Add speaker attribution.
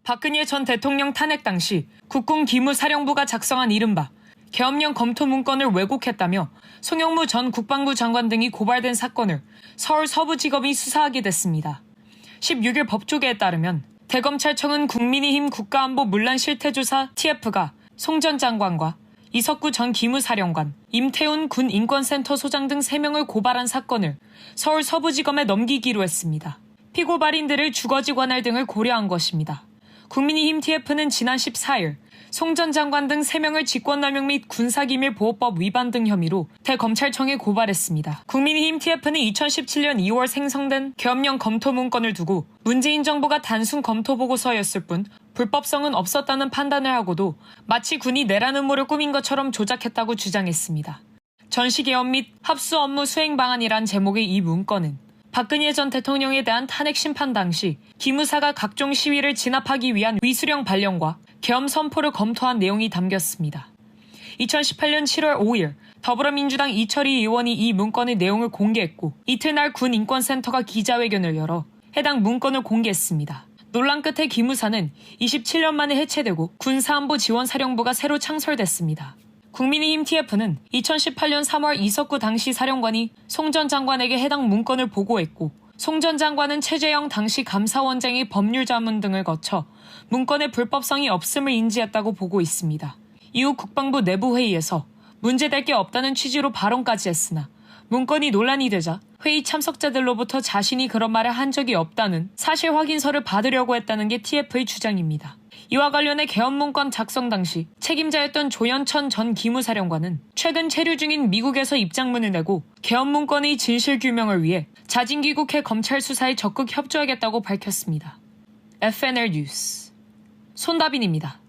Speaker 1: 박근혜 전 대통령 탄핵 당시 국군 기무사령부가 작성한 이른바 계엄령 검토 문건을 왜곡했다며 송영무 전 국방부 장관 등이 고발된 사건을 서울 서부지검이 수사하게 됐습니다. 16일 법조계에 따르면 대검찰청은 국민의힘 국가안보 문란 실태조사 TF가 송 전 장관과 이석구 전 기무사령관, 임태훈 군 인권센터 소장 등 3명을 고발한 사건을 서울 서부지검에 넘기기로 했습니다. 피고발인들을 주거지 관할 등을 고려한 것입니다. 국민의힘 TF는 지난 14일 송 전 장관 등 3명을 직권남용 및 군사기밀보호법 위반 등 혐의로 대검찰청에 고발했습니다. 국민의힘 TF는 2017년 2월 생성된 계엄령 검토 문건을 두고 문재인 정부가 단순 검토 보고서였을 뿐 불법성은 없었다는 판단을 하고도 마치 군이 내란 음모를 꾸민 것처럼 조작했다고 주장했습니다. 전시개헌 및 합수 업무 수행 방안이란 제목의 이 문건은 박근혜 전 대통령에 대한 탄핵 심판 당시 기무사가 각종 시위를 진압하기 위한 위수령 발령과 계엄 선포를 검토한 내용이 담겼습니다. 2018년 7월 5일 더불어민주당 이철희 의원이 이 문건의 내용을 공개했고 이튿날 군인권센터가 기자회견을 열어 해당 문건을 공개했습니다. 논란 끝에 기무사는 27년 만에 해체되고 군사안보지원사령부가 새로 창설됐습니다. 국민의힘 TF는 2018년 3월 이석구 당시 사령관이 송 전 장관에게 해당 문건을 보고했고 송 전 장관은 최재형 당시 감사원장의 법률자문 등을 거쳐 문건의 불법성이 없음을 인지했다고 보고 있습니다. 이후 국방부 내부회의에서 문제될 게 없다는 취지로 발언까지 했으나 문건이 논란이 되자 회의 참석자들로부터 자신이 그런 말을 한 적이 없다는 사실 확인서를 받으려고 했다는 게 TF의 주장입니다. 이와 관련해 계엄 문건 작성 당시 책임자였던 조현천 전 기무사령관은 최근 체류 중인 미국에서 입장문을 내고 계엄 문건의 진실 규명을 위해 자진 귀국해 검찰 수사에 적극 협조하겠다고 밝혔습니다. FNL 뉴스 손다빈입니다.